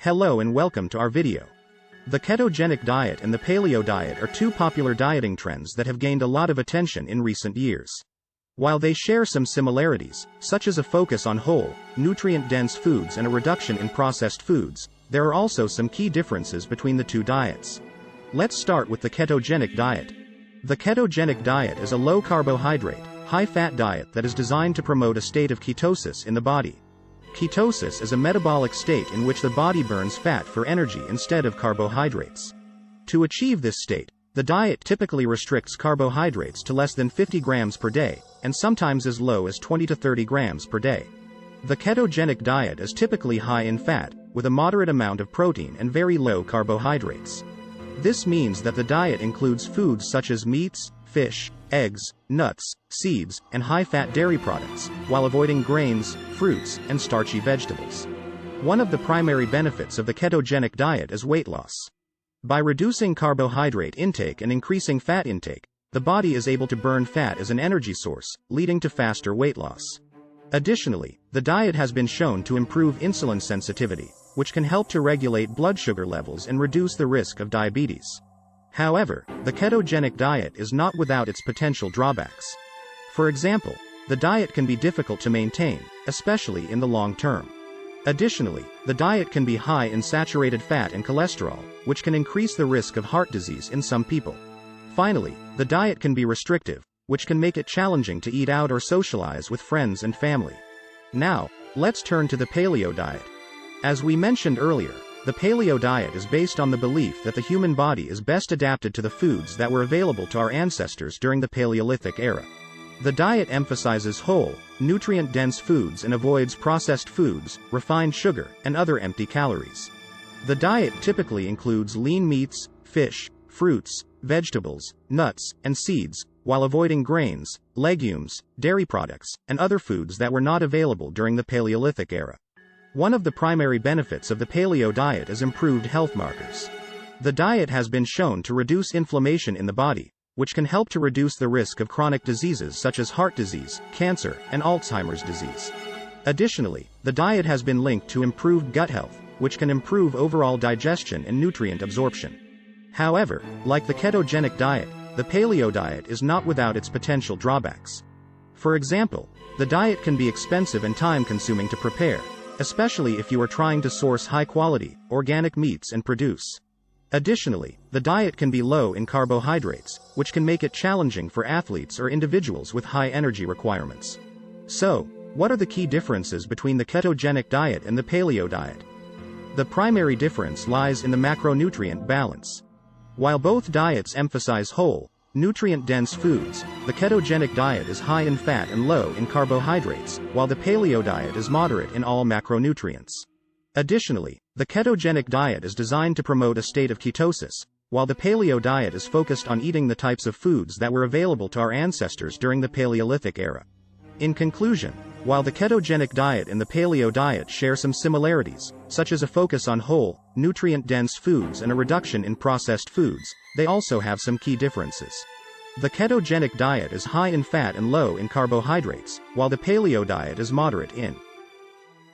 Hello and welcome to our video. The ketogenic diet and the paleo diet are two popular dieting trends that have gained a lot of attention in recent years. While they share some similarities, such as a focus on whole, nutrient-dense foods and a reduction in processed foods, there are also some key differences between the two diets. Let's start with the ketogenic diet. The ketogenic diet is a low-carbohydrate, high-fat diet that is designed to promote a state of ketosis in the body. Ketosis is a metabolic state in which the body burns fat for energy instead of carbohydrates. To achieve this state, the diet typically restricts carbohydrates to less than 50 grams per day, and sometimes as low as 20 to 30 grams per day. The ketogenic diet is typically high in fat, with a moderate amount of protein and very low carbohydrates. This means that the diet includes foods such as meats, fish, eggs, nuts, seeds, and high-fat dairy products, while avoiding grains, fruits, and starchy vegetables. One of the primary benefits of the ketogenic diet is weight loss. By reducing carbohydrate intake and increasing fat intake, the body is able to burn fat as an energy source, leading to faster weight loss. Additionally, the diet has been shown to improve insulin sensitivity, which can help to regulate blood sugar levels and reduce the risk of diabetes. However, the ketogenic diet is not without its potential drawbacks. For example, the diet can be difficult to maintain, especially in the long term. Additionally, the diet can be high in saturated fat and cholesterol, which can increase the risk of heart disease in some people. Finally, the diet can be restrictive, which can make it challenging to eat out or socialize with friends and family. Now, let's turn to the paleo diet. As we mentioned earlier, the paleo diet is based on the belief that the human body is best adapted to the foods that were available to our ancestors during the Paleolithic era. The diet emphasizes whole, nutrient-dense foods and avoids processed foods, refined sugar, and other empty calories. The diet typically includes lean meats, fish, fruits, vegetables, nuts, and seeds, while avoiding grains, legumes, dairy products, and other foods that were not available during the Paleolithic era. One of the primary benefits of the paleo diet is improved health markers. The diet has been shown to reduce inflammation in the body, which can help to reduce the risk of chronic diseases such as heart disease, cancer, and Alzheimer's disease. Additionally, the diet has been linked to improved gut health, which can improve overall digestion and nutrient absorption. However, like the ketogenic diet, the paleo diet is not without its potential drawbacks. For example, the diet can be expensive and time-consuming to prepare, especially if you are trying to source high-quality, organic meats and produce. Additionally, the diet can be low in carbohydrates, which can make it challenging for athletes or individuals with high energy requirements. So, what are the key differences between the ketogenic diet and the paleo diet? The primary difference lies in the macronutrient balance. While both diets emphasize whole, nutrient-dense foods, the ketogenic diet is high in fat and low in carbohydrates, while the paleo diet is moderate in all macronutrients. Additionally, the ketogenic diet is designed to promote a state of ketosis, while the paleo diet is focused on eating the types of foods that were available to our ancestors during the Paleolithic era. In conclusion, while the ketogenic diet and the paleo diet share some similarities, such as a focus on whole, nutrient-dense foods and a reduction in processed foods, they also have some key differences. The ketogenic diet is high in fat and low in carbohydrates, while the paleo diet is moderate in